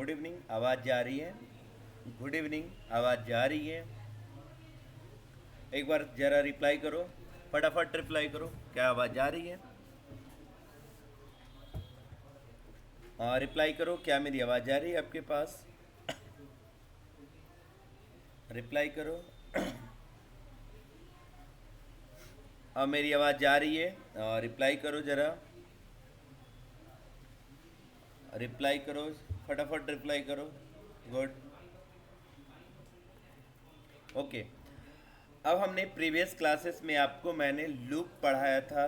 Good evening आवाज़ जा रही है? गुड इवनिंग आवाज़ जा रही है? एक बार ज़रा रिप्लाई करो, फटाफट रिप्लाई करो, क्या आवाज़ जा रही है? हाँ रिप्लाई करो, क्या मेरी आवाज़ जा रही है आपके पास? रिप्लाई करो। हाँ मेरी आवाज़ जा रही है, रिप्लाई करो ज़रा, रिप्लाई करो, फटाफट रिप्लाई करो। गुड। ओके। अब हमने प्रीवियस क्लासेस में आपको मैंने लूप पढ़ाया था,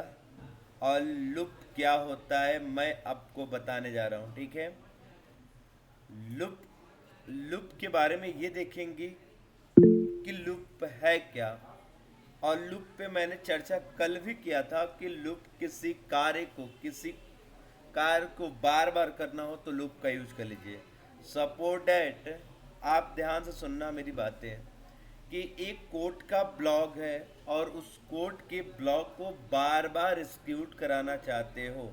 और लूप क्या होता है मैं आपको बताने जा रहा हूँ, ठीक है? लूप लूप के बारे में ये देखेंगे कि लूप है क्या। और लूप पे मैंने चर्चा कल भी किया था कि लूप किसी कार्य को बार बार करना हो तो लूप का यूज कर लीजिए। सपोज डैट, आप ध्यान से सुनना मेरी बातें, कि एक कोड का ब्लॉक है और उस कोड के ब्लॉक को बार बार एग्जीक्यूट कराना चाहते हो।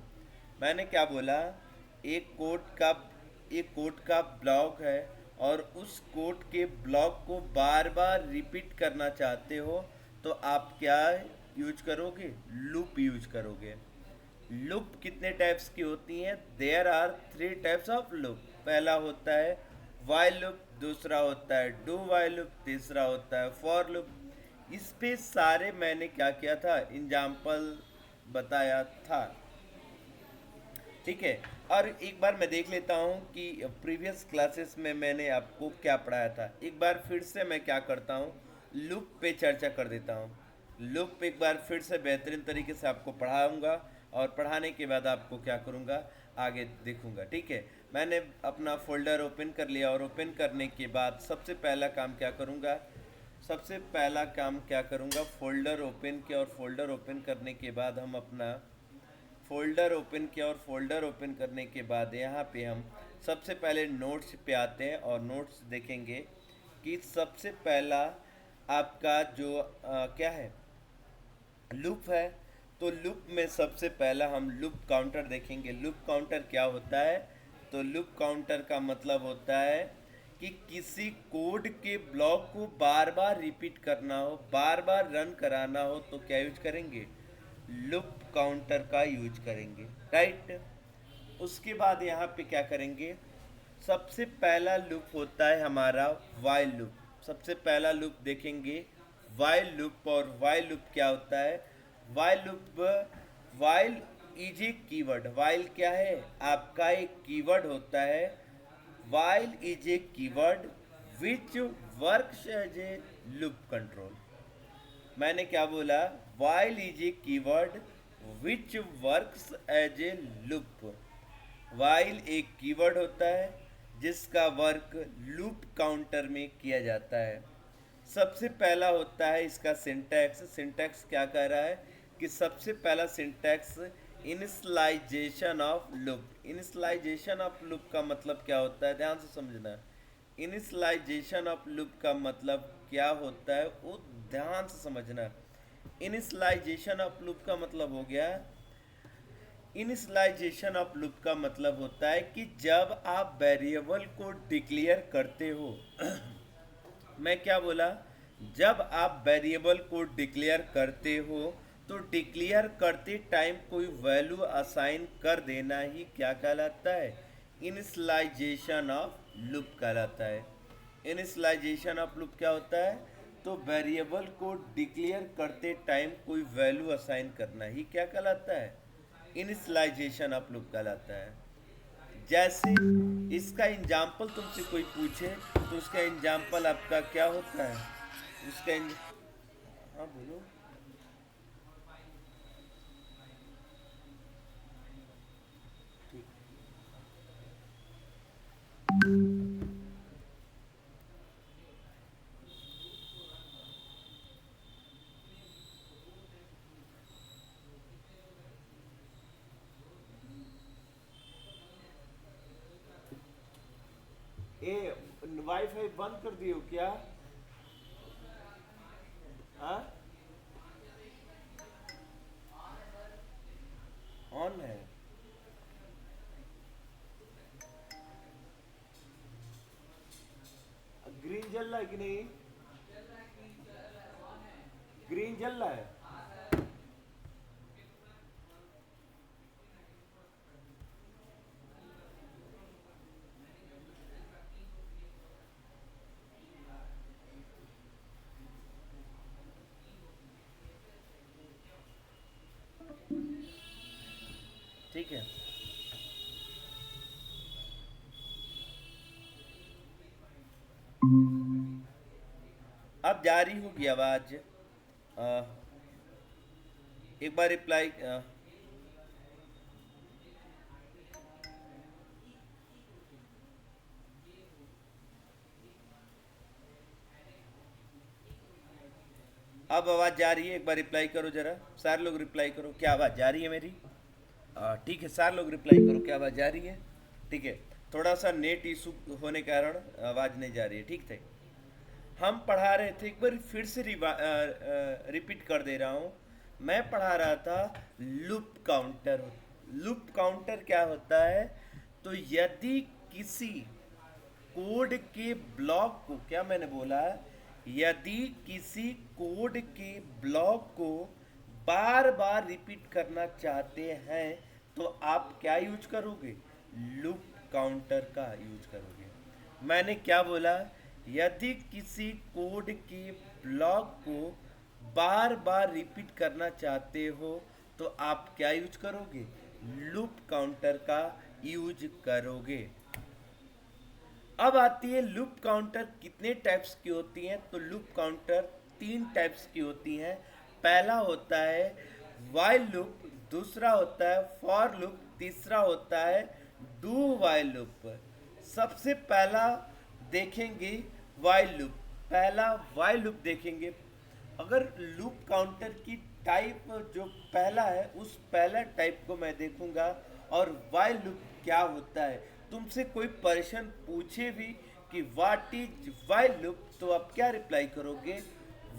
मैंने क्या बोला? एक कोड का एक कोड का ब्लॉक है और उस कोड के ब्लॉक को बार बार रिपीट करना चाहते हो, तो आप क्या यूज करोगे? लूप यूज करोगे। लूप कितने टाइप्स की होती हैं? There are three types of loop. पहला होता है वाइल लूप, दूसरा होता है डू वाइल लूप, तीसरा होता है फॉर लूप। इस पे सारे मैंने क्या किया था? एग्जाम्पल बताया था, ठीक है? और एक बार मैं देख लेता हूँ कि प्रीवियस क्लासेस में मैंने आपको क्या पढ़ाया था। एक बार फिर से मैं क्या करता हूँ, लूप पे चर्चा कर देता हूँ। लूप पे एक बार फिर से बेहतरीन तरीके से आपको पढ़ाऊँगा, और पढ़ाने के बाद आपको क्या करूँगा, आगे देखूँगा, ठीक है? मैंने अपना फोल्डर ओपन कर लिया, और ओपन करने के बाद सबसे पहला काम क्या करूँगा? सबसे पहला काम क्या करूँगा, फोल्डर ओपन किया, और फोल्डर ओपन करने के बाद हम अपना फोल्डर ओपन किया, और फोल्डर ओपन करने के बाद यहाँ पे हम सबसे पहले नोट्स पे आते हैं, और नोट्स देखेंगे कि सबसे पहला आपका जो क्या है, लूप है। तो लूप में सबसे पहला हम लूप काउंटर देखेंगे। लूप काउंटर क्या होता है? तो लूप काउंटर का मतलब होता है कि किसी कोड के ब्लॉक को बार बार रिपीट करना हो, बार बार रन कराना हो, तो क्या यूज करेंगे? लूप काउंटर का यूज करेंगे, राइट? उसके बाद यहाँ पे क्या करेंगे? सबसे पहला लूप होता है हमारा वाइल लूप। सबसे पहला लूप देखेंगे वाइल लूप। और वाइल लूप क्या होता है? While loop, while is a keyword. While क्या है? आपका एक कीवर्ड होता है। While is a keyword which works as a loop control. मैंने क्या बोला? While is a keyword which works as a loop. While एक कीवर्ड होता है जिसका वर्क लूप काउंटर में किया जाता है। सबसे पहला होता है इसका सिंटैक्स। सिंटैक्स क्या कह रहा है कि सबसे पहला syntax initialisation of loop. Initialisation of loop का मतलब क्या होता है? ध्यान से समझना। इनिशलाइजेशन ऑफ लूप का मतलब क्या होता है वो ध्यान से समझना। इनिशलाइजेशन ऑफ लूप का मतलब हो गया, इनिशलाइजेशन ऑफ लूप का मतलब होता है कि जब आप वेरिएबल को डिक्लेयर करते हो मैं क्या बोला? जब आप वेरिएबल को डिक्लेयर करते हो, तो डिक्लेयर करते टाइम कोई वैल्यू असाइन कर देना ही क्या कहलाता है? इनिशलाइजेशन ऑफ लूप कहलाता है। इनिशलाइजेशन ऑफ लूप क्या होता है? तो वेरिएबल को डिक्लेयर करते टाइम कोई वैल्यू असाइन करना ही क्या कहलाता है? इनिशलाइजेशन ऑफ लूप कहलाता है। जैसे इसका एग्जाम्पल तुमसे कोई पूछे, तो उसका एग्जाम्पल आपका क्या होता है? उसका हाँ बोलो। ठीक। ए, वाईफाई बंद कर दियो क्या? हाँ, ऑन है। है कि नहीं? ग्रीन जल रहा है। ठीक है, अब जारी होगी आवाज। एक बार रिप्लाई। अब आवाज जा रही है? एक बार रिप्लाई करो जरा, सारे लोग रिप्लाई करो, क्या आवाज जा रही है मेरी? ठीक है, सारे लोग रिप्लाई करो, क्या आवाज जा रही है? ठीक है, थोड़ा सा नेट इशू होने के कारण आवाज नहीं जा रही है। ठीक थे, हम पढ़ा रहे थे, एक बार फिर से रिपीट कर दे रहा हूँ। मैं पढ़ा रहा था लूप काउंटर। लूप काउंटर क्या होता है? तो यदि किसी कोड के ब्लॉक को, क्या मैंने बोला, यदि किसी कोड के ब्लॉक को बार बार रिपीट करना चाहते हैं तो आप क्या यूज करोगे? लूप काउंटर का यूज करोगे। मैंने क्या बोला? यदि किसी कोड के ब्लॉक को बार बार रिपीट करना चाहते हो तो आप क्या यूज करोगे? लूप काउंटर का यूज करोगे। अब आती है लूप काउंटर कितने टाइप्स की होती हैं? तो लूप काउंटर 3 टाइप्स की होती हैं। पहला होता है वाइल लूप, दूसरा होता है फॉर लूप, तीसरा होता है डू वाइल लूप। सबसे पहला देखेंगे वाइल लूप। पहला वाइल लूप देखेंगे। अगर लूप काउंटर की टाइप जो पहला है, उस पहला टाइप को मैं देखूंगा और वाइल लूप क्या होता है। तुमसे कोई पर्सन पूछे भी कि व्हाट इज वाइल लूप, तो आप क्या रिप्लाई करोगे?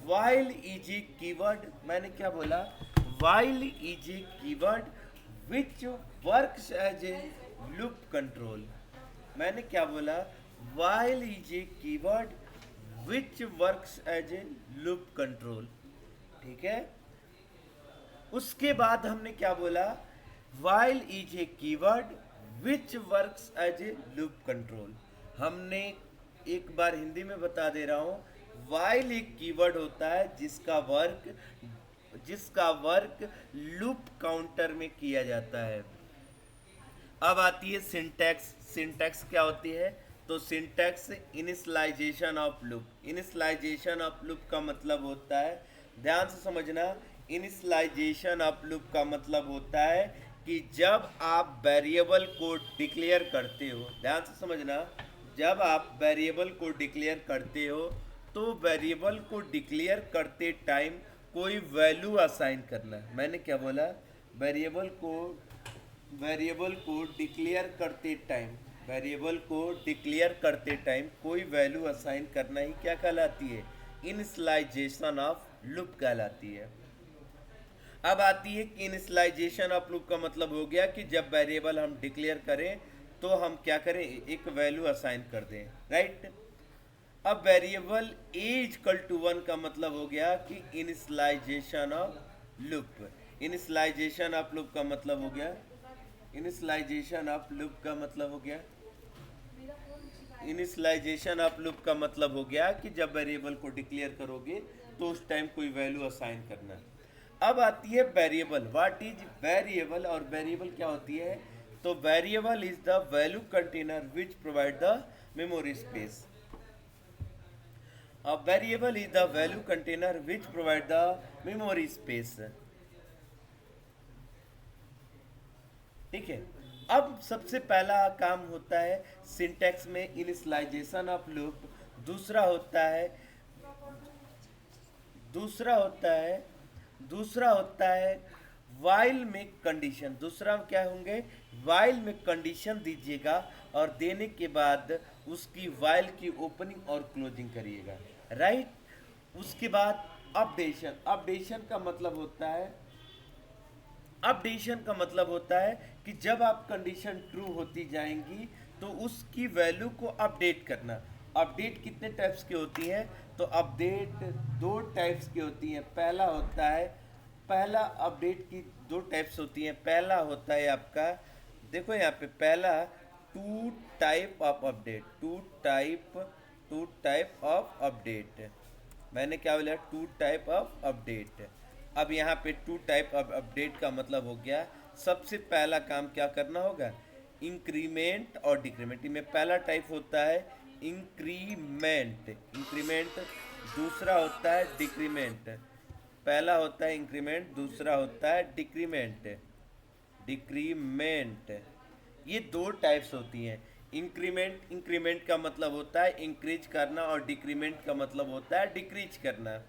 While is a keyword. मैंने क्या बोला? While is a keyword which works as a loop control. मैंने क्या बोला? While is a keyword which works as a loop control. ठीक है, उसके बाद हमने क्या बोला? While is a keyword which works as a loop control. हमने एक बार हिंदी में बता दे रहा हूं, वाइल एक कीवर्ड होता है जिसका वर्क लूप काउंटर में किया जाता है। अब आती है सिंटैक्स। सिंटैक्स क्या होती है? तो syntax initialization of loop. Initialization of loop का मतलब होता है, ध्यान से समझना, इनिशियलाइजेशन ऑफ लूप का मतलब होता है कि जब आप वेरिएबल को डिक्लेयर करते हो, ध्यान से समझना, जब आप वेरिएबल को डिक्लेयर करते हो तो वेरिएबल को डिक्लेयर करते टाइम कोई वैल्यू असाइन करना है। मैंने क्या बोला? वेरिएबल को डिक्लेयर करते टाइम कोई वैल्यू असाइन करना ही क्या कहलाती है? इनिशियलाइजेशन ऑफ लूप कहलाती है। अब आती है कि इनिशियलाइजेशन ऑफ लूप का मतलब हो गया कि जब वेरिएबल हम डिक्लेयर करें तो हम क्या करें? एक वैल्यू असाइन कर दें, राइट। अब वेरिएबल ए इक्वल टू 1 का मतलब हो गया कि initialization of loop. Initialization of loop का मतलब हो गया, इनिशियलाइजेशन ऑफ लूप का मतलब हो गया, इनिशियलाइजेशन ऑफ लूप का मतलब हो गया कि जब वेरिएबल को डिक्लेयर करोगे तो उस टाइम कोई वैल्यू असाइन करना। अब आती है वेरिएबल। What is variable? और वेरिएबल क्या होती है? तो variable is the value container which provide the memory space. A variable is the value container which provide the memory space. ठीक है, अब सबसे पहला काम होता है सिंटैक्स में इनिशियलाइजेशन ऑफ लूप। दूसरा होता है वाइल में कंडीशन। दूसरा क्या होंगे? वाइल में कंडीशन दीजिएगा और देने के बाद उसकी वाइल की ओपनिंग और क्लोजिंग करिएगा, राइट। उसके बाद अपडेशन का मतलब होता है कि जब आप कंडीशन ट्रू होती जाएंगी तो उसकी वैल्यू को अपडेट करना। अपडेट कितने टाइप्स की होती हैं? तो अपडेट दो टाइप्स की होती हैं। पहला होता है, पहला अपडेट की दो टाइप्स होती हैं। पहला होता है आपका, देखो यहाँ पे पहला, two type of update, two type of update. मैंने क्या बोला? Two type of update. अब यहाँ पे टू टाइप ऑफ अपडेट का मतलब हो गया, सबसे पहला काम क्या करना होगा? इंक्रीमेंट और डिक्रीमेंट। इनमें पहला टाइप होता है इंक्रीमेंट, इंक्रीमेंट। दूसरा होता है डिक्रीमेंट। पहला होता है इंक्रीमेंट, दूसरा होता है डिक्रीमेंट, डिक्रीमेंट। ये दो टाइप्स होती हैं। इंक्रीमेंट, इंक्रीमेंट का मतलब होता है इंक्रीज करना, और डिक्रीमेंट का मतलब होता है डिक्रीज करना।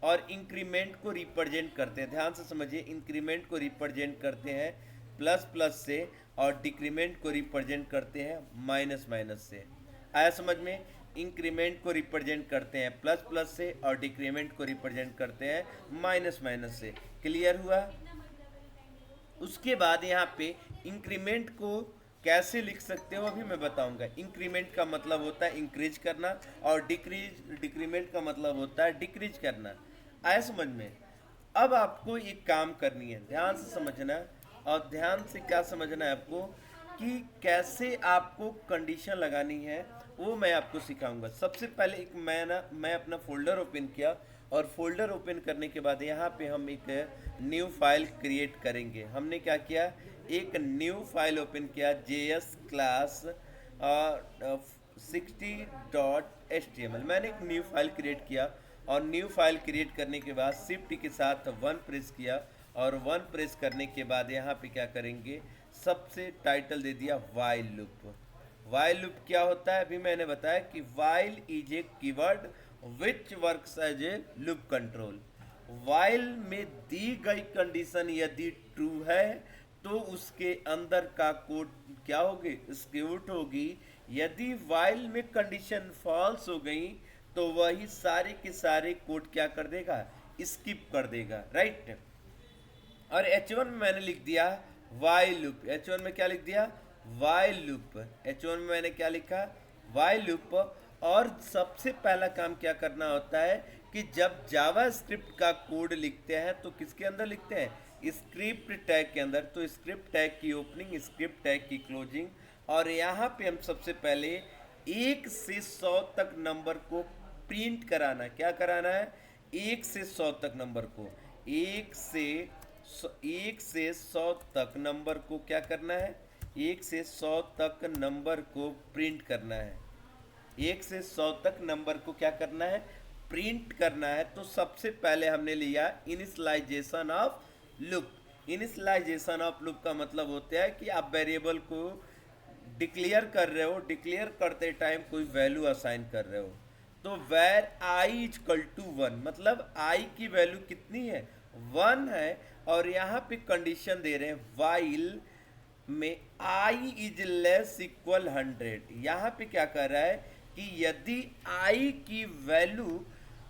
और इंक्रीमेंट को रिप्रेजेंट करते हैं, ध्यान से समझिए, इंक्रीमेंट को रिप्रेजेंट करते हैं प्लस प्लस से, और डिक्रीमेंट को रिप्रेजेंट करते हैं माइनस माइनस से। आया समझ में? इंक्रीमेंट को रिप्रेजेंट करते हैं प्लस प्लस से, और डिक्रीमेंट को रिप्रेजेंट करते हैं माइनस माइनस से। क्लियर हुआ? उसके बाद यहाँ पे इंक्रीमेंट को कैसे लिख सकते हो अभी मैं बताऊंगा। इंक्रीमेंट का मतलब होता है इंक्रीज करना, और डिक्रीमेंट का मतलब होता है डिक्रीज करना। आया समझ में? अब आपको एक काम करनी है, ध्यान से समझना। और ध्यान से क्या समझना है आपको, कि कैसे आपको कंडीशन लगानी है, वो मैं आपको सिखाऊंगा। सबसे पहले एक मैं अपना फोल्डर ओपन किया, और फोल्डर ओपन करने के बाद यहाँ पे हम एक न्यू फाइल क्रिएट करेंगे। हमने क्या किया? एक न्यू फाइल ओपन किया, JS क्लास 60.html। मैंने एक न्यू फाइल क्रिएट किया, और न्यू फाइल क्रिएट करने के बाद शिफ्ट के साथ 1 प्रेस किया, और 1 प्रेस करने के बाद यहाँ पे क्या करेंगे, सबसे टाइटल दे दिया वाइल लूप। वाइल लूप क्या होता है? अभी मैंने बताया कि while is a keyword which works as a loop control. While में दी गई कंडीशन यदि ट्रू है तो उसके अंदर का कोड क्या होगी? एग्जीक्यूट होगी। यदि वाइल में कंडीशन फॉल्स हो गई तो वही सारे के सारे कोड क्या कर देगा? स्किप कर देगा, राइट। और H1 में मैंने लिख दिया वाइल लूप। H1 में क्या लिख दिया? While loop. H1 में मैंने क्या लिखा? While loop. और सबसे पहला काम क्या करना होता है कि जब जावा स्क्रिप्ट का कोड लिखते हैं तो किसके अंदर लिखते हैं? स्क्रिप्ट टैग के अंदर। तो स्क्रिप्ट टैग की ओपनिंग, स्क्रिप्ट टैग की क्लोजिंग, और यहाँ पे हम सबसे पहले 1 से 100 तक नंबर को प्रिंट कराना। क्या कराना है? 1 से 100 तक नंबर को, 1 से 100 तक नंबर को क्या करना है? 1 से 100 तक नंबर को प्रिंट करना है। 1 से 100 तक नंबर को क्या करना है? प्रिंट करना है। तो सबसे पहले हमने लिया initialization of loop. Initialization of loop का मतलब होता है कि आप वेरिएबल को डिक्लेयर कर रहे हो, डिक्लेयर करते टाइम कोई वैल्यू असाइन कर रहे हो। तो where I is equal to 1, मतलब आई की वैल्यू कितनी है? 1 है। और यहाँ पे कंडीशन दे रहे हैं वाइल में आई इज लेस इक्वल 100। यहाँ पे क्या कर रहा है कि यदि आई की वैल्यू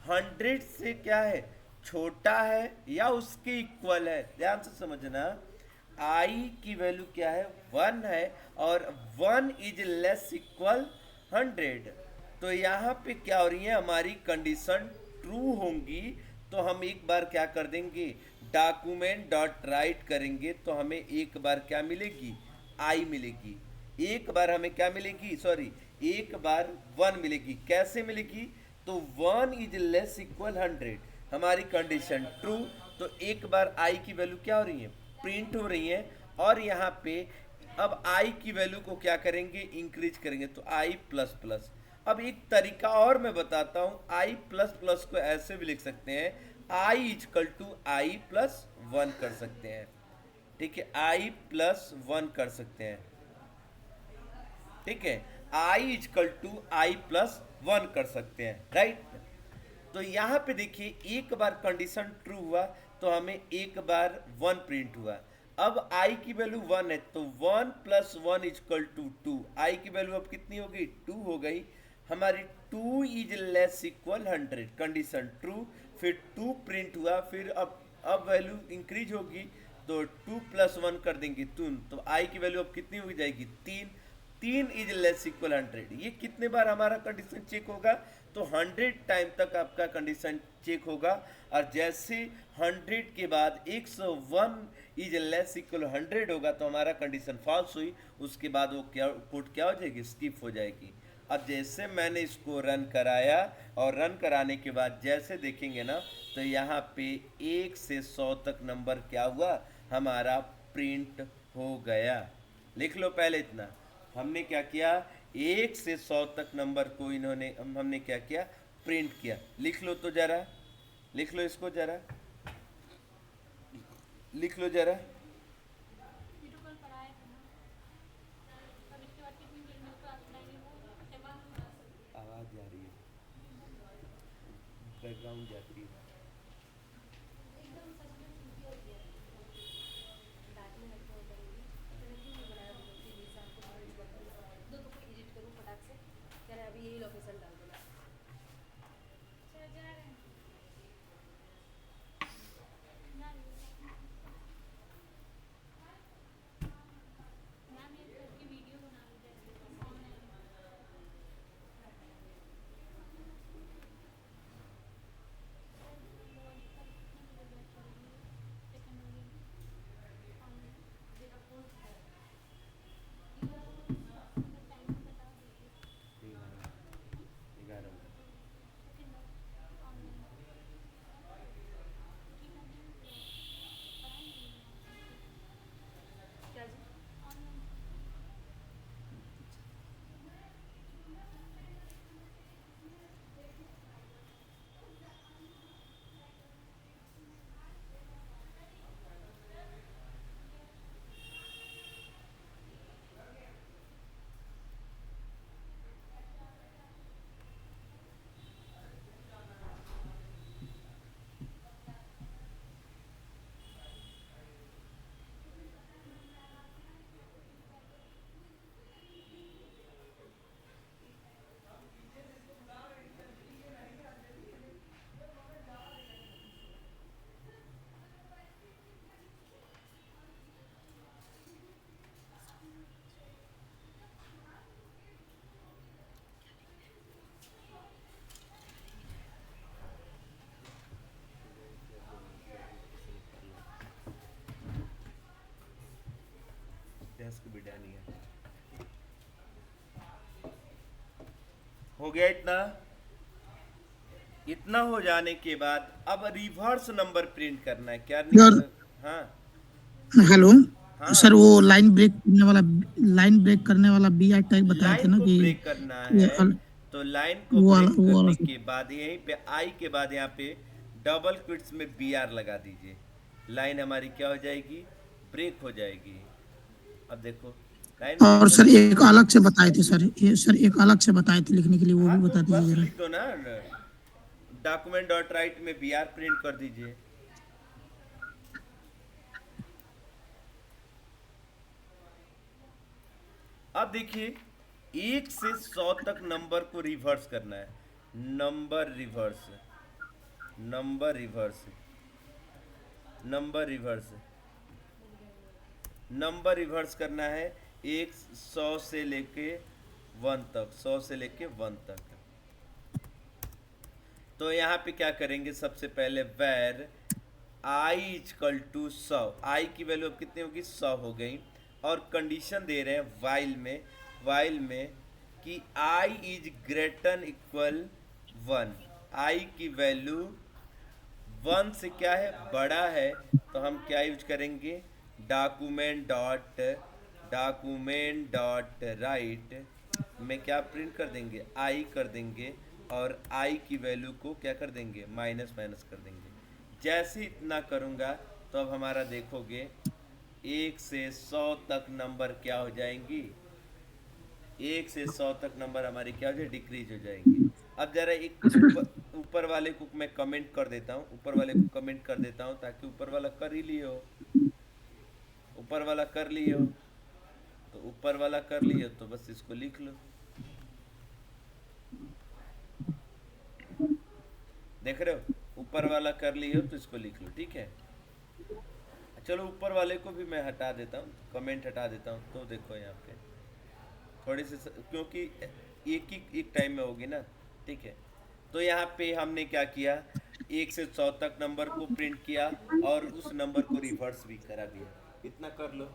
100 से क्या है? छोटा है या उसके इक्वल है। ध्यान से समझना, आई की वैल्यू क्या है? 1 है, और 1 इज लेस इक्वल 100। तो यहाँ पे क्या हो रही है? हमारी कंडीशन ट्रू होंगी तो हम एक बार क्या कर देंगे? डॉक्यूमेंट डॉट राइट करेंगे तो हमें एक बार क्या मिलेगी? आई मिलेगी। एक बार हमें क्या मिलेगी? सॉरी, एक बार 1 मिलेगी। कैसे मिलेगी? तो 1 इज लेस इक्वल 100, हमारी कंडीशन ट्रू। तो एक बार आई की वैल्यू क्या हो रही है? प्रिंट हो रही है। और यहाँ पे अब आई की वैल्यू को क्या करेंगे? इंक्रीज करेंगे। तो आई प्लस प्लस। अब एक तरीका और मैं बताता हूँ, आई प्लस प्लस को ऐसे भी लिख सकते हैं, आई इजकल टू आई प्लस 1 कर सकते हैं। ठीक है, आई प्लस 1 कर सकते हैं। ठीक है, आई इजकल टू आई प्लस 1 कर सकते हैं, राइट। तो यहाँ पे देखिए, एक बार कंडीशन ट्रू हुआ तो हमें एक बार 1 प्रिंट हुआ। अब आई की वैल्यू 1 है तो 1 प्लस 1 इजकल टू 2। आई की वैल्यू अब कितनी हो गई? 2 हो गई। हमारी 2 is less equal 100, condition true. फिर 2 प्रिंट हुआ। फिर अब वैल्यू इंक्रीज होगी तो 2 प्लस 1 कर देंगे 2। तो आई की वैल्यू अब कितनी हो जाएगी? 3। 3 इज लेस इक्वल 100। ये कितने बार हमारा कंडीशन चेक होगा? तो 100 टाइम तक आपका कंडीशन चेक होगा। और जैसे 100 के बाद 101 इज लेस इक्वल 100 होगा तो हमारा कंडीशन फॉल्स हुई, उसके बाद वो क्या पुट क्या हो जाएगी, स्किप हो जाएगी। अब जैसे मैंने इसको रन कराया और रन कराने के बाद जैसे देखेंगे ना, तो यहाँ पे 1 से 100 तक नंबर क्या हुआ, हमारा प्रिंट हो गया। लिख लो पहले इतना, हमने क्या किया, 1 से 100 तक नंबर को इन्होंने हमने क्या किया, प्रिंट किया। लिख लो तो जरा, लिख लो इसको जरा, लिख लो जरा। आवाज जा रही है, बैकग्राउंड जाती है। भैंस को बिठानी है। हो गया इतना। इतना हो जाने के बाद अब रिवर्स नंबर प्रिंट करना है, क्या यार हाँ हेलो हाँ। सर, वो लाइन ब्रेक करने वाला बी आई टैग बताए थे लाइन ना को कि ब्रेक करना ये है, तो लाइन को ब्रेक वो वाला करने सर। के बाद यहीं पे आई के बाद यहाँ पे डबल क्विट्स में बी आर लगा दीजिए। लाइन हमारी क्या हो जाएगी, ब्रेक हो जाएगी। अब देखो लाइन और ब्रेक हो सर गई। एक अलग से बताए थे सर, ये सर एक अलग से बताए थे लिखने के लिए, वो हाँ भी तो बता दीजिए बस जरा। लिख दो ना, डॉक्यूमेंट डॉट राइट में बी आर प्रिंट कर दीजिए। अब देखिए 1 से 100 तक नंबर को रिवर्स करना है। Number reverse, number reverse, number reverse, number reverse करना है। 100 से लेके 1 तक, 100 से लेके 1 तक। तो यहाँ पे क्या करेंगे, सबसे पहले वेर आई इजकल टू 100, आई की वैल्यू अब कितनी होगी, 100 हो गई। और कंडीशन दे रहे हैं वाइल में कि आई इज ग्रेटर इक्वल 1, आई की वैल्यू 1 से क्या है, बड़ा है। तो हम क्या यूज करेंगे, डॉक्यूमेंट डॉट राइट में क्या प्रिंट कर देंगे, आई कर देंगे। और आई की वैल्यू को क्या कर देंगे, माइनस माइनस कर देंगे। जैसे इतना करूँगा तो अब हमारा देखोगे 1 से 100 तक नंबर क्या हो जाएंगी, 1 से 100 तक नंबर हमारी क्या हो जाए, डिक्रीज हो जाएंगी। अब जरा एक ऊपर ऊपर वाले को मैं कमेंट कर देता हूँ, ऊपर वाले को कमेंट कर देता हूँ ताकि ऊपर वाला कर ही लियो, ऊपर वाला कर लियो। तो ऊपर वाला कर लियो तो बस इसको लिख लो। देख रहे हो, ऊपर वाला कर लियो तो इसको लिख लो, ठीक है। चलो ऊपर वाले को भी मैं हटा देता हूँ, कमेंट हटा देता हूँ। तो देखो यहाँ पे थोड़ी सी क्योंकि एक टाइम में होगी ना। ठीक है, तो यहाँ पे हमने क्या किया, 1 से 100 तक नंबर को प्रिंट किया और उस नंबर को रिवर्स भी करा दिया। इतना कर लो।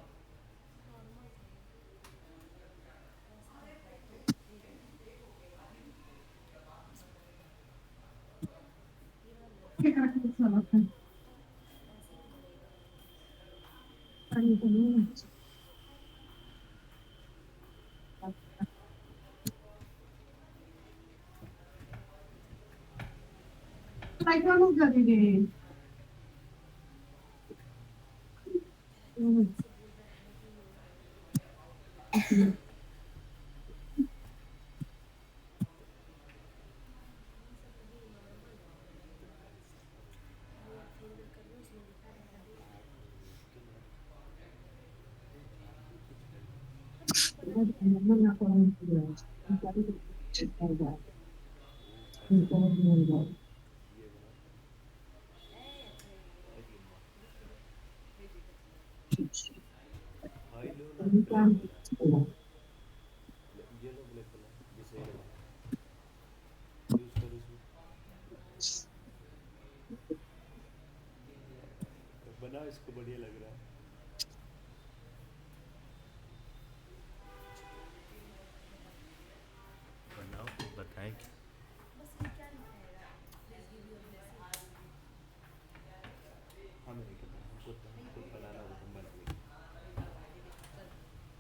भाई लो ना, ब्लैक वाला, ये लो ब्लैक वाला, ये सही रहेगा, यूज करो इसमें। बनाओ, इसको बढ़िया लग रहा है। बनाओ तो बताएं कि हमें नहीं पता, हमको खुद बनाना हो तो हम बना लेंगे।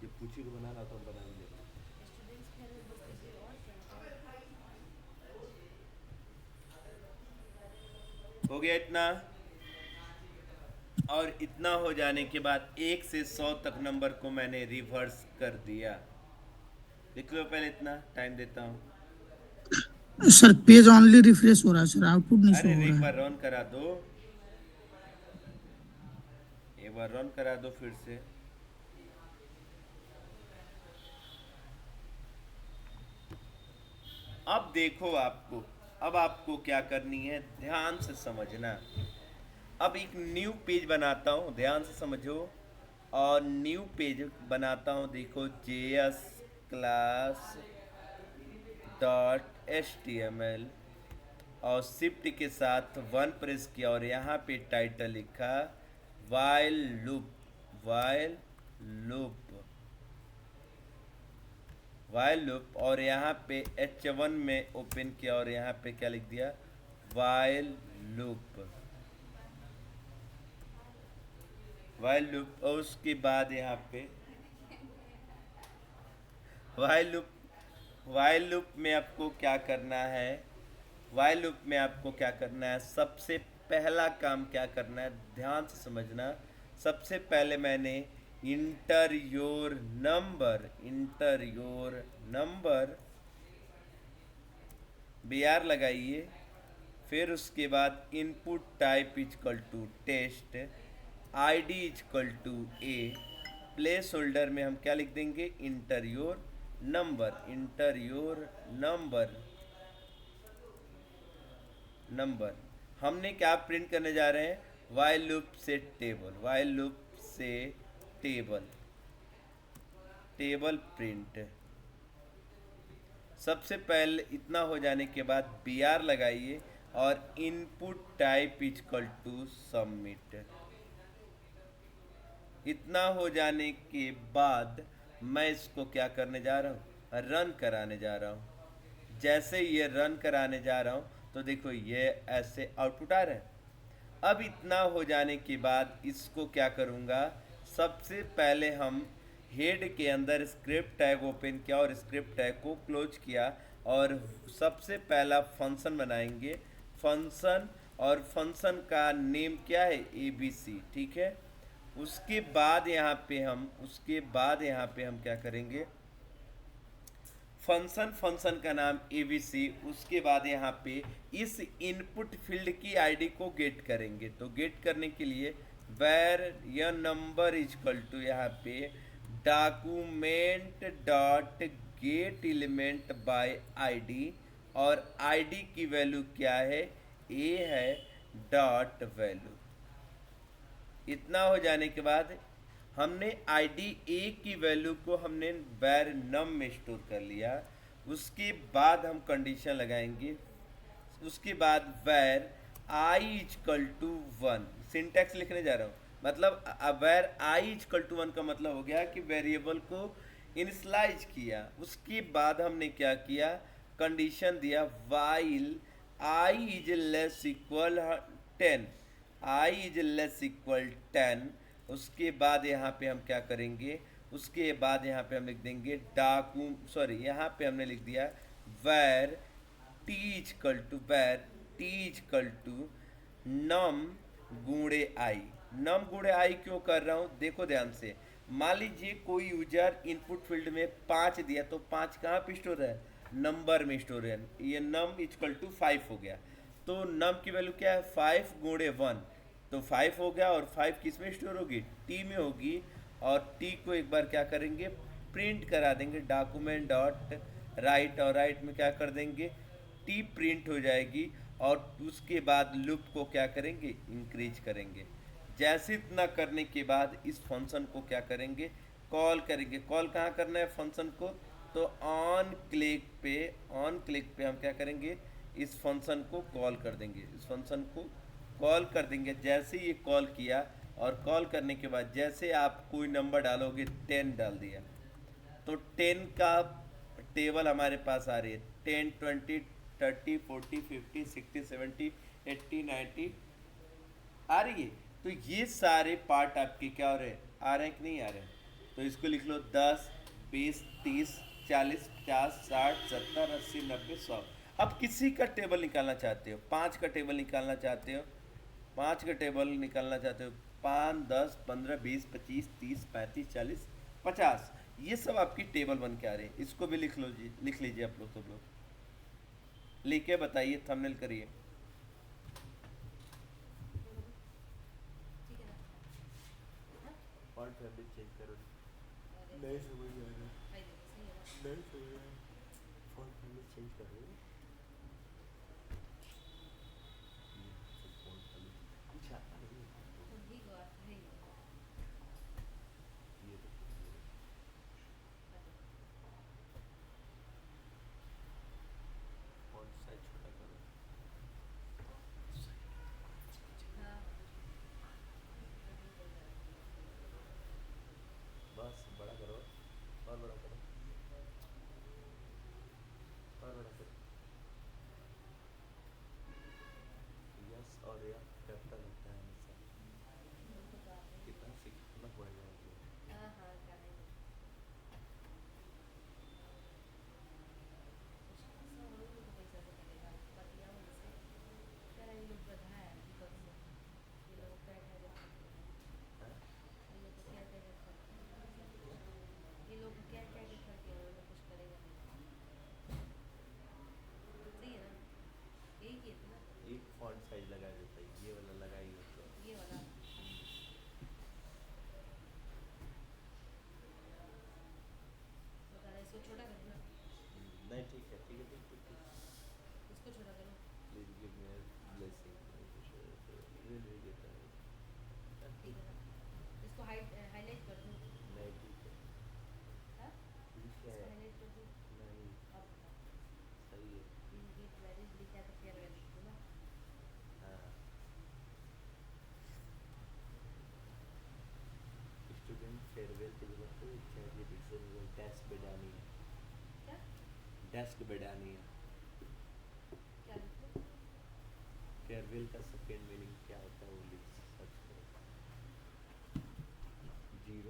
ये पूछी को बनाना तो हम बना ही लेंगे। हो गया इतना। और इतना हो जाने के बाद 1 से 100 तक नंबर को मैंने रिवर्स कर दिया। लिख लो पहले, इतना टाइम देता हूँ। सर पेज ऑनली रिफ्रेश हो रहा है सर, आउटपुट नहीं शो अरे हो रहा एक है। बार रन करा दो, एक बार रन करा दो फिर से। अब देखो आपको, अब आपको क्या करनी है, ध्यान से समझना। अब एक न्यू पेज बनाता हूँ, ध्यान से समझो। और न्यू पेज बनाता हूँ, देखो JS क्लास डॉट HTML और शिफ्ट के साथ 1 प्रेस किया और यहाँ पे टाइटल लिखा while loop, while loop, while loop. और यहाँ पे H1 में ओपन किया और यहाँ पे क्या लिख दिया, वाइल लूप, वाइल लूप। और उसके बाद यहाँ पे वाइल लूप, वाइल लूप में आपको क्या करना है, वाइल लूप में आपको क्या करना है, सबसे पहला काम क्या करना है, ध्यान से समझना। सबसे पहले मैंने enter your number, enter your number BR लगाइए। फिर उसके बाद input type equal to test, ID equal to A, placeholder में हम क्या लिख देंगे, enter your number, enter your number, number. हमने क्या प्रिंट करने जा रहे हैं, वाइल लूप से टेबल, वाइल लूप से टेबल, टेबल प्रिंट। सबसे पहले इतना हो जाने के बाद BR लगाइए और input type equal to submit. इतना हो जाने के बाद मैं इसको क्या करने जा रहा हूँ, रन कराने जा रहा हूँ। जैसे ये रन कराने जा रहा हूँ तो देखो ये ऐसे आउटपुट आ रहा है। अब इतना हो जाने के बाद इसको क्या करूँगा, सबसे पहले हम हेड के अंदर स्क्रिप्ट टैग ओपन किया और स्क्रिप्ट टैग को क्लोज किया और सबसे पहला फंक्शन बनाएंगे, फंक्शन। और फंक्शन का नेम क्या है, ABC, ठीक है। उसके बाद यहाँ पे हम, उसके बाद यहाँ पे हम क्या करेंगे, फंक्शन, फंक्शन का नाम ABC। उसके बाद यहाँ पे इस इनपुट फील्ड की ID को गेट करेंगे। तो गेट करने के लिए वेर यह नंबर इजकल टू यहाँ पे document dot gate element by ID, और ID की वैल्यू क्या है, A है, डॉट वैल्यू। इतना हो जाने के बाद हमने आईडी ए की वैल्यू को हमने वैर नम में स्टोर कर लिया। उसके बाद हम कंडीशन लगाएंगे, उसके बाद वैर आई इजकल टू वन, सिंटैक्स लिखने जा रहा हूँ। मतलब वैर आई इजकल टू वन का मतलब हो गया कि वेरिएबल को इनिशलाइज किया। उसके बाद हमने क्या किया, कंडीशन दिया while I is less equal 10, I is less equal 10। उसके बाद यहाँ पे हम क्या करेंगे, उसके बाद यहाँ पे हम लिख देंगे यहाँ पे हमने लिख दिया वैर टी इजकल टू नम गुणे आई। नम गुणे आई क्यों कर रहा हूँ, देखो ध्यान से। मान लीजिए कोई यूजर इनपुट फील्ड में 5 दिया, तो 5 कहाँ पे स्टोर है, नंबर में स्टोर है। ये नम इजकल टू 5 हो गया। तो नम की वैल्यू क्या है, 5 गुणे 1, तो 5 हो गया। और 5 किस में स्टोर होगी, टी में होगी। और टी को एक बार क्या करेंगे, प्रिंट करा देंगे डॉक्यूमेंट डॉट राइट, और राइट में क्या कर देंगे, टी प्रिंट हो जाएगी। और उसके बाद लूप को क्या करेंगे, इंक्रीज करेंगे। जैसे इतना करने के बाद इस फंक्शन को क्या करेंगे, कॉल करेंगे। कॉल कहाँ करना है फंक्शन को, तो ऑन क्लिक पे हम क्या करेंगे, इस फंक्शन को कॉल कर देंगे, इस फंक्शन को कॉल कर देंगे। जैसे ये कॉल किया, और कॉल करने के बाद जैसे आप कोई नंबर डालोगे, 10 डाल दिया, तो 10 का टेबल हमारे पास आ रही है, 10 20 30 40 50 60 70 80 90 आ रही है। तो ये सारे पार्ट आपके क्या हो रहे हैं, आ रहे हैं कि नहीं आ रहे हैं। तो इसको लिख लो 10 20 30 40 50 60 70 80 90 100। अब किसी का टेबल निकालना चाहते हो, 5 का टेबल निकालना चाहते हो, 5 का टेबल निकालना चाहते हो, 5 10 15 20 25 30 35 40 50, ये सब आपकी टेबल बन के आ रही है। इसको भी लिख लो जी, लिख लीजिए आप लोग, सब लोग लिख के बताइए, थंबनेल करिए। फॉन्ट फैब्रिक चेंज करो, नहीं समझ में आ रहा, नहीं समझ में आ रहा, फॉन्ट फैब्रिक चेंज करो। फॉन्ट फैब्रिक कुछ आता नहीं है, ये देखो, फॉन्ट साइज छोटा करो, बस बड़ा करो, और बड़ा करो, और बड़ा करो, यस। और यह कैपिटल होता है हमेशा, कितना सीखना पड़ेगा मुझे। हाँ? एक फॉन्ट साइज लगा देता है, ये वाला लगा ही होता है। नहीं ठीक है, ठीक है, ठीक ठीक ठीक। Please give me blessing, really देता है। नहीं ठीक है, ठीक है, नहीं सही है। हाँ, स्टूडेंट फेयरवेल के लिए तो डेस्क बैठानी है, डेस्क बैठानी है। फेयरवेल का सेकेंड मीनिंग क्या होता है, वो लिख सर्च करो, 02।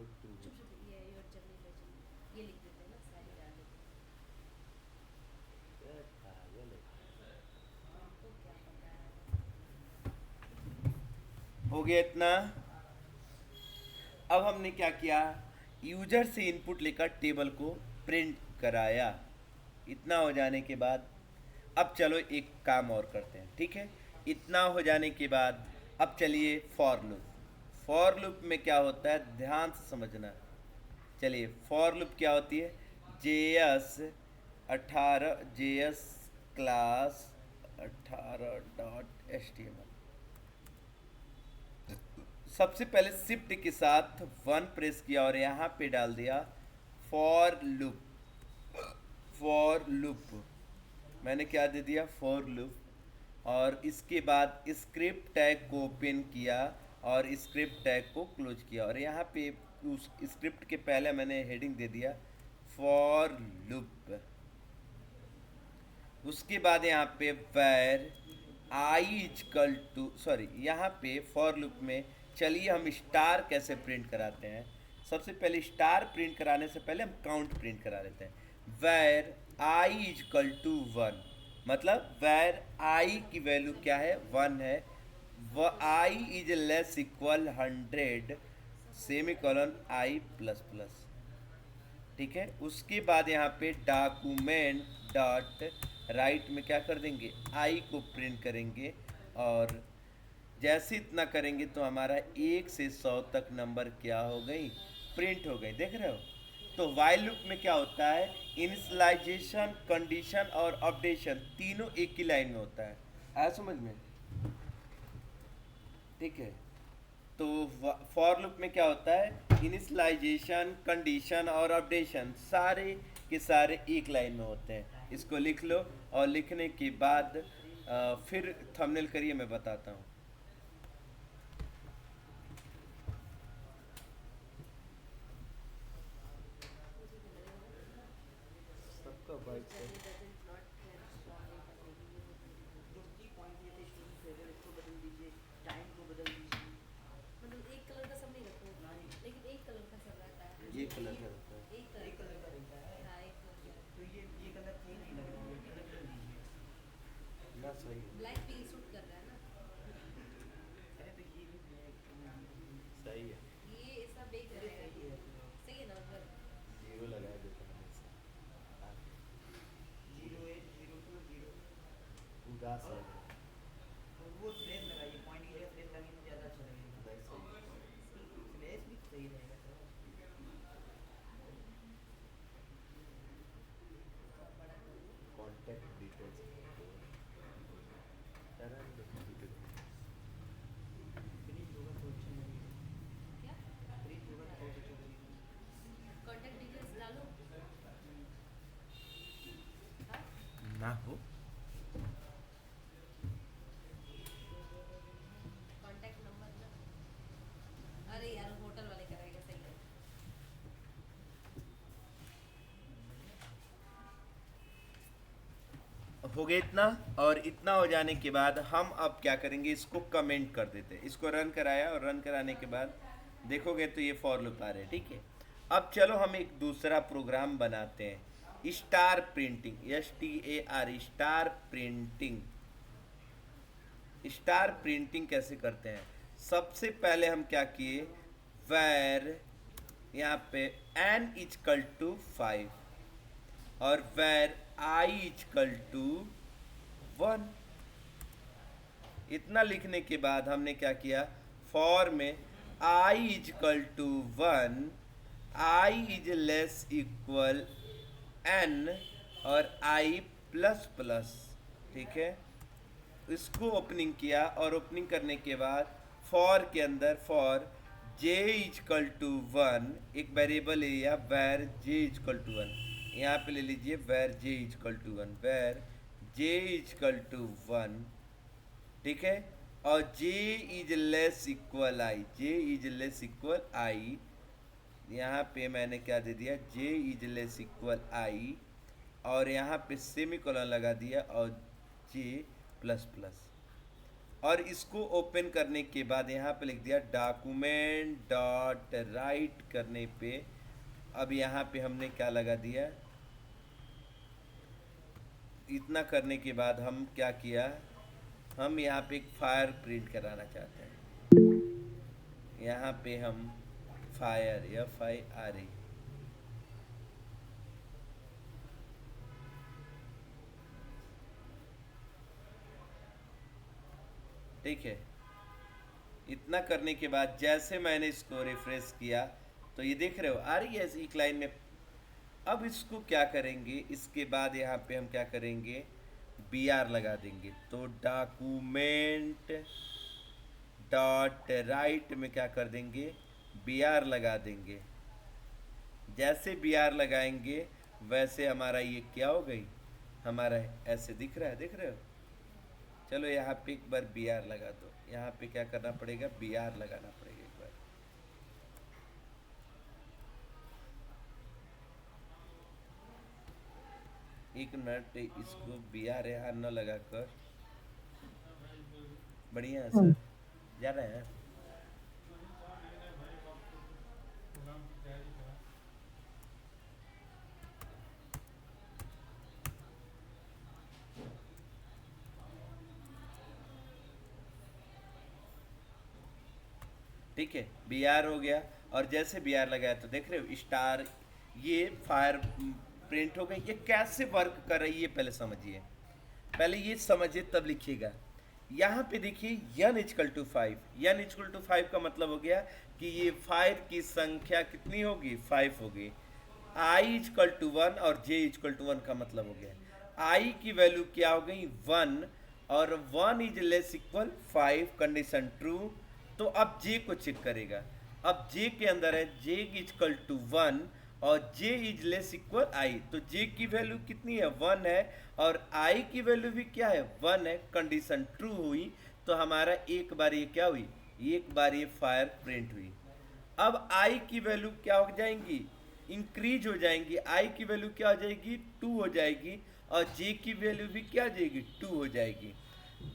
पागल है। हो गया इतना। अब हमने क्या किया, यूजर से इनपुट लेकर टेबल को प्रिंट कराया। इतना हो जाने के बाद अब चलो एक काम और करते हैं, ठीक है। इतना हो जाने के बाद अब चलिए फॉर लूप। फॉर लूप में क्या होता है, ध्यान से समझना। चलिए फॉर लूप क्या होती है, JS क्लास 18 डॉट HTML, सबसे पहले शिफ्ट के साथ 1 प्रेस किया और यहाँ पे डाल दिया फॉर लूप। फॉर लूप मैंने क्या दे दिया, फॉर लूप। और इसके बाद स्क्रिप्ट टैग को ओपन किया और स्क्रिप्ट टैग को क्लोज किया और यहाँ पे उस स्क्रिप्ट के पहले मैंने हेडिंग दे दिया फॉर लूप। उसके बाद यहाँ पे वैर आई इजकल टू, सॉरी, यहाँ पे फॉर लूप में चलिए हम स्टार कैसे प्रिंट कराते हैं। सबसे पहले स्टार प्रिंट कराने से पहले हम काउंट प्रिंट करा लेते हैं। वैर आई इजकल टू 1, मतलब वैर आई की वैल्यू क्या है, 1 है। व I is less equal 100 semi colon I plus plus, ठीक है। उसके बाद यहाँ पे डॉक्यूमेंट डॉट राइट में क्या कर देंगे, आई को प्रिंट करेंगे और जैसे इतना करेंगे तो हमारा 1 से 100 तक नंबर क्या हो गई, प्रिंट हो गई, देख रहे हो। तो वाइल लूप में क्या होता है, इनिशियलाइजेशन, कंडीशन और अपडेशन तीनों एक ही लाइन में होता है, आया समझ में, ठीक है। तो फॉर लूप में क्या होता है, इनिशियलाइजेशन, कंडीशन और अपडेशन सारे के सारे एक लाइन में होते हैं। इसको लिख लो और लिखने के बाद फिर थंबनेल करिए, मैं बताता हूँ। सबका बाइक है। ये कलर का रहता है ना, सही है, सही है। जीरो लगा देता हूँ ऐसे। हाँ, उदास है। कॉन्टैक्ट डिटेल्स ना हो। हो गया इतना, और इतना हो जाने के बाद हम अब क्या करेंगे, इसको कमेंट कर देते हैं। इसको रन कराया और रन कराने के बाद देखोगे तो ये फॉर लूप आ रहे हैं, ठीक है। अब चलो हम एक दूसरा प्रोग्राम बनाते हैं, star printing, STAR, star printing. Star printing कैसे करते हैं, सबसे पहले हम क्या किए, वैर यहाँ पे n इजकल टू 5 और वैर आई इजकल टू 1। इतना लिखने के बाद हमने क्या किया, फॉर में I is equal to 1, I is less equal n और आई प्लस प्लस, ठीक है। इसको ओपनिंग किया और ओपनिंग करने के बाद फॉर के अंदर फॉर j इजकल टू 1 एक वेरिएबल ले लिया, वैर j इजकल टू 1, यहाँ पे ले लीजिए वैर j इजकल टू 1, वैर j इजकल टू 1, ठीक है। और j is less equal i, j is less equal i, यहाँ पे मैंने क्या दे दिया, j is less equal i और यहाँ पे सेमी कोलन लगा दिया और j प्लस प्लस। और इसको ओपन करने के बाद यहाँ पे लिख दिया डॉक्यूमेंट डॉट राइट करने पे, अब यहाँ पे हमने क्या लगा दिया, इतना करने के बाद हम क्या किया, हम यहाँ पे एक फायर प्रिंट कराना चाहते हैं। यहाँ पे हम फायर FIRE, ठीक है। इतना करने के बाद जैसे मैंने इसको रिफ्रेश किया तो ये देख रहे हो आ रही है एक लाइन में। अब इसको क्या करेंगे, इसके बाद यहाँ पे हम क्या करेंगे, BR लगा देंगे। तो डॉक्यूमेंट डॉट राइट में क्या कर देंगे, बी आर लगा देंगे। जैसे बी आर लगाएंगे वैसे हमारा ये क्या हो गई, हमारा ऐसे दिख रहा है, देख रहे हो। चलो यहाँ पे एक बार बी आर लगा दो, यहाँ पे क्या करना पड़ेगा, बी आर लगाना पड़ेगा एक बार। एक मिनट, इसको बी आर यहाँ न लगाकर, बढ़िया है सर, जा रहे हैं। ठीक है, बी आर हो गया। और जैसे बी आर लगाया तो देख रहे हो स्टार, ये फायर प्रिंट हो गई। ये कैसे वर्क कर रही है पहले समझिए, पहले ये समझिए तब लिखिएगा। यहाँ पे देखिए n is equal to 5, n is equal to 5 का मतलब हो गया कि ये फायर की संख्या कितनी होगी, 5 होगी। आई इजकल टू 1 और जे इजकल टू 1 का मतलब हो गया आई की वैल्यू क्या हो गई, 1, और 1 is less equal 5, condition true. तो अब जे को चेक करेगा। अब जे के अंदर है जे इजकल टू 1 और जे इज लेस इक्वल आई, तो जे की वैल्यू कितनी है, 1 है, और आई की वैल्यू भी क्या है, 1 है, कंडीशन ट्रू हुई। तो हमारा एक बार ये क्या हुई, एक बार ये फायर प्रिंट हुई। अब आई की वैल्यू क्या हो जाएंगी, इंक्रीज हो जाएंगी। आई की वैल्यू क्या हो जाएगी, 2 हो जाएगी, और जे की वैल्यू भी क्या हो जाएगी, 2 हो जाएगी।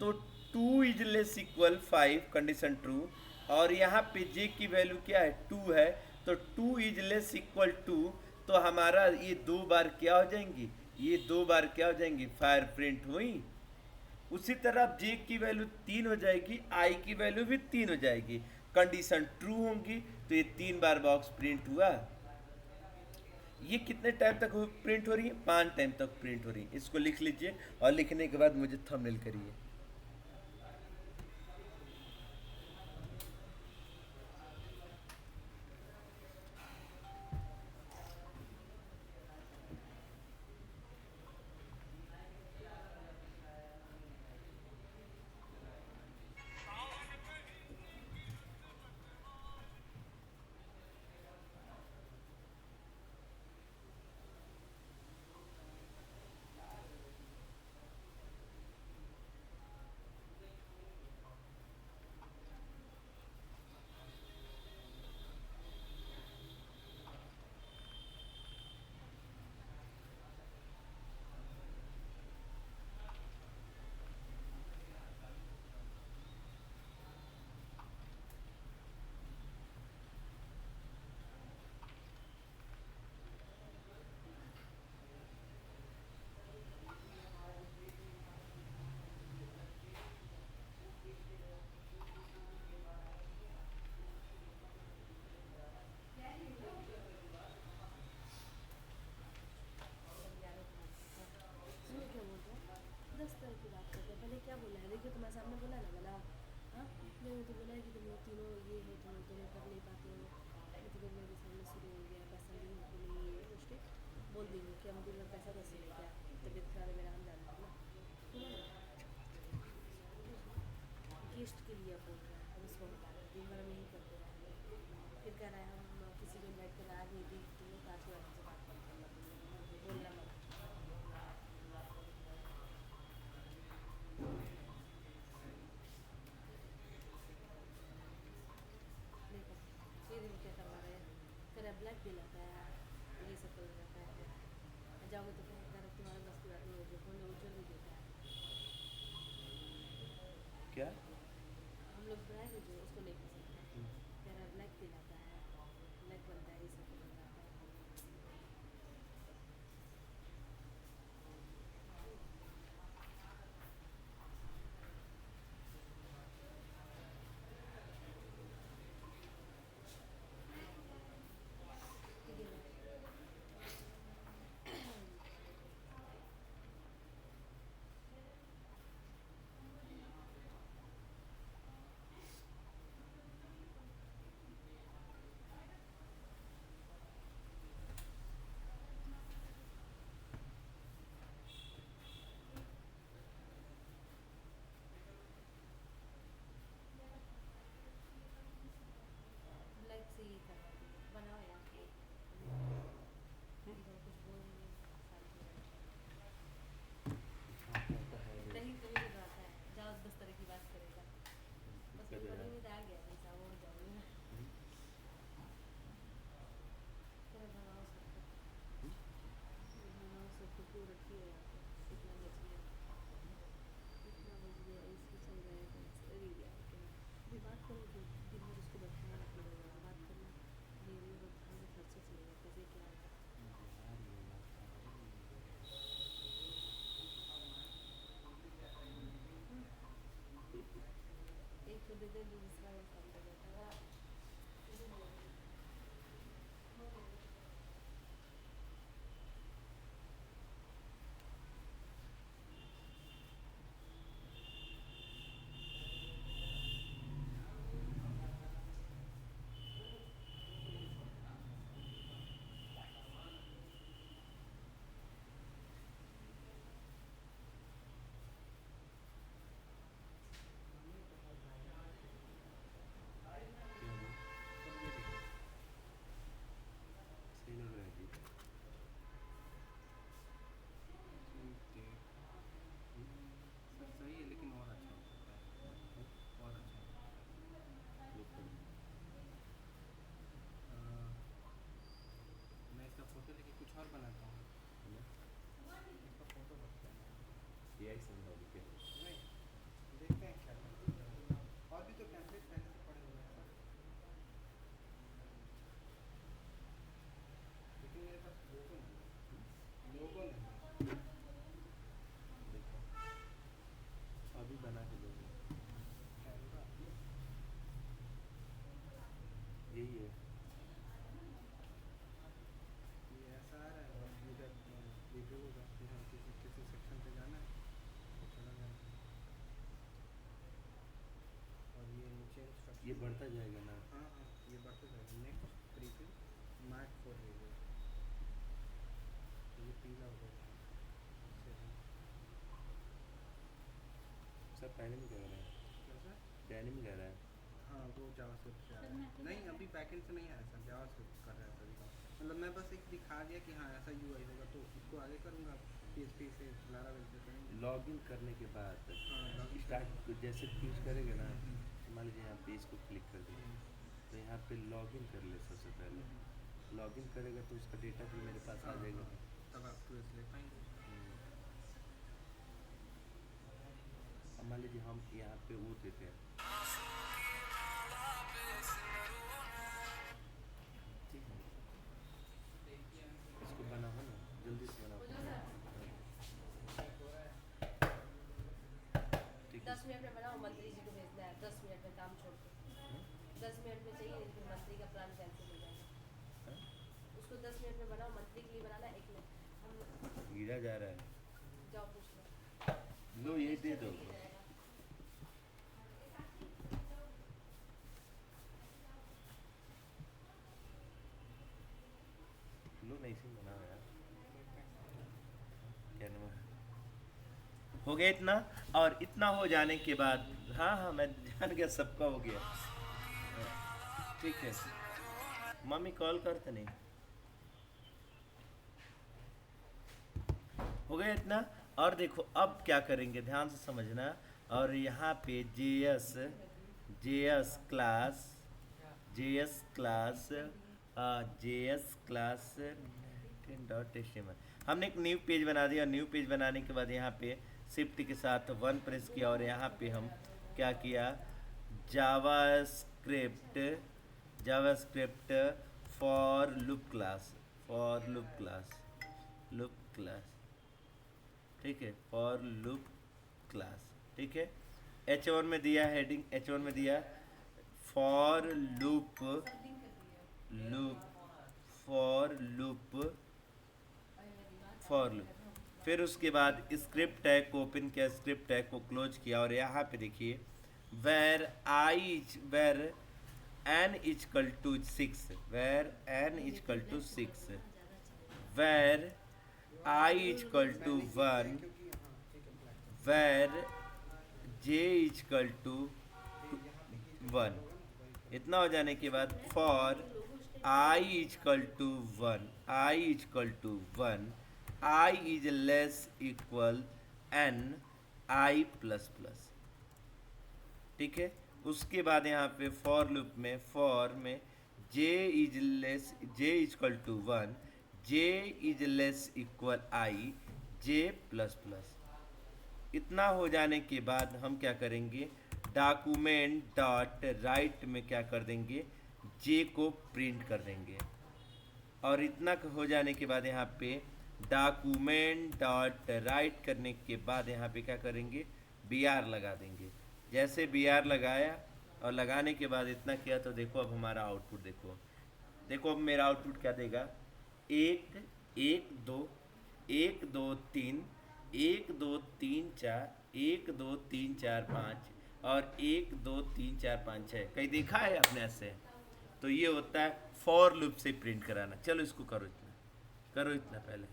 तो 2 is less equal 5, condition true, और यहाँ पे जे की वैल्यू क्या है, 2 है, तो 2 इज लेस इक्वल 2। तो हमारा ये दो बार क्या हो जाएंगी, ये दो बार क्या हो जाएंगी, फायर प्रिंट हुई। उसी तरह जे की वैल्यू 3 हो जाएगी, आई की वैल्यू भी 3 हो जाएगी, कंडीशन ट्रू होंगी, तो ये 3 बार बॉक्स प्रिंट हुआ। ये कितने टाइम तक प्रिंट हो रही है, 5 टाइम तक प्रिंट हो रही है। इसको लिख लीजिए और लिखने के बाद मुझे थंबनेल करिए। सुनो क्या बोल रहा है, 10 तरह की बात करते हैं। पहले क्या बोला है, देखिए तुम्हारे सामने बोला ना, बोला हाँ मैंने तो बोला है कि तुम लोग तीनों ये हो, तुम लोग दोनों कर नहीं पाते हो। ये तो मेरे सामने शुरू हो गया, पैसा नहीं हो तो नहीं है उसके बोल देंगे कि हम दिन में पैसा कैसे ले क्या, तबीयत खराब है मेरा, हम जानते हैं ना। सुनो ना, गेस्ट के लिए बोल रहा है, अब उसको बता रहे हैं, दिन भर में यही करते रहेंगे। फिर कह रहा है हम किसी को इन्वाइट कर आज नहीं दी, तुम लोग आज के बाद हमसे बात मत करना, बोलना मत। देखो फिर इनको क्या करवा रहे हैं, कह रहा ब्लैक दिलाता है, ये सब कर जाता है, जाओगे तो कह रहा तुम्हारे बस की बात नहीं होगी, फोन में उज्जवल भी देता है। क्या, हम लोग ब्लैक जो उसको नहीं पसंद है, कह रहा ब्लैक दिलाता है, ब्लैक बनता है, ये सब कर जाता है। ठीक है ना? दे दूसरा एग्जाम दे देता है। सही लग रहा है जी। सर सही है लेकिन और अच्छा हो सकता है, और अच्छा हो सकता है। लुक करो। मैं इसका फ़ोटो लेके कुछ और बनाता हूँ। है ना? इसका फ़ोटो रखते हैं। यही समझाओगे क्या? नहीं, देखते हैं क्या करते हैं। और भी तो टेम्पलेट पहले से पड़े हुए हैं सर, लेकिन मेरे पास लोगो नहीं है, लोगो नहीं है। देखो अभी बना के दोगे। कैमरा यही है। ये ऐसा आ रहा है और इधर रिव्यू होगा, फिर हम किसी किसी सेक्शन पे जाना है तो चला जाना है। और ये नीचे इंस्ट्रक्शन ये बढ़ता जाएगा ना। हाँ हाँ, ये बढ़ते जाएगा। Next prefill mat for review, ये पीला हो गया इससे हम सब पहले में कह रहा है, कैसा। डैनिम कह रहा है। हाँ वो जावास्क्रिप्ट से आ रहा है, नहीं अभी बैकएंड से नहीं आ रहा है सर, जावास्क्रिप्ट कर रहा है सभी का। मतलब मैं बस एक दिखा दिया कि हाँ ऐसा यूआई होगा, तो इसको आगे करूँगा पीएचपी से लारावेल से करेंगे। लॉगिन करने के बाद हाँ login स्टार्ट जैसे यूज करेंगे ना, मान लीजिए यहाँ पे इसको क्लिक कर दिए तो यहाँ पे लॉगिन कर ले सबसे पहले। लॉगिन करेगा तो उसका डेटा भी मेरे पास आ जाएगा। तब आप क्विज ले पाएंगे। अब मान लीजिए हम यहाँ पे वो देते हैं, ठीक है, इसको बनाओ ना, जल्दी से बनाओ। ठीक है। 10 मिनट में बनाओ, मंत्री जी को भेजना है, 10 मिनट में काम छोड़ के। 10 मिनट में चाहिए, नहीं फिर मंत्री का प्लान कैंसिल हो जाएगा। हाँ? उसको 10 मिनट में बनाओ, मंत्री के लिए बनाना है 1 मिनट। हम गिरा जा रहा है। जाओ पूछ लो। लो ये दे दो। लो नहीं से बनाओ यार। क्या नाम है? हो गया इतना। और इतना हो जाने के बाद, हाँ हाँ मैं जान गया सबका हो गया। ठीक है, मम्मी कॉल करते नहीं। हो गया इतना। और देखो अब क्या करेंगे, ध्यान से समझना। और यहाँ पे जेएस क्लास .html हमने एक न्यू पेज बना दिया। न्यू पेज बनाने के बाद यहाँ पे शिफ्ट के साथ 1 प्रेस किया और यहाँ पे हम क्या किया, जावास्क्रिप्ट फॉर लूप क्लास, ठीक है, फॉर लूप क्लास, ठीक है। H1 में दिया हेडिंग, H1 में दिया फॉर लूप फॉर लूप। फिर उसके बाद स्क्रिप्ट टैग को ओपन किया, स्क्रिप्ट टैग को क्लोज किया और यहाँ पे देखिए var n equal to 6, var n equal to 6, var I equal to 1, var j equal to 1। इतना हो जाने के बाद for I equal to 1, I is less equal n I plus plus, ठीक है। उसके बाद यहाँ पे फॉर लूप में फॉर में j equal to 1, j is less equal I, j plus plus. इतना हो जाने के बाद हम क्या करेंगे, डॉक्यूमेंट डॉट राइट में क्या कर देंगे, j को प्रिंट कर देंगे। और इतना हो जाने के बाद यहाँ पे डॉक्यूमेंट डॉट राइट करने के बाद यहाँ पे क्या करेंगे, br लगा देंगे। जैसे br लगाया और लगाने के बाद इतना किया तो देखो अब हमारा आउटपुट देखो। देखो अब मेरा आउटपुट क्या देगा, एक एक दो, एक दो तीन, एक दो तीन चार, एक दो तीन चार पाँच, और एक दो तीन चार पाँच छः। कहीं देखा है अपने से? तो ये होता है फॉर लूप से प्रिंट कराना। चलो इसको करो, इतना करो, इतना पहले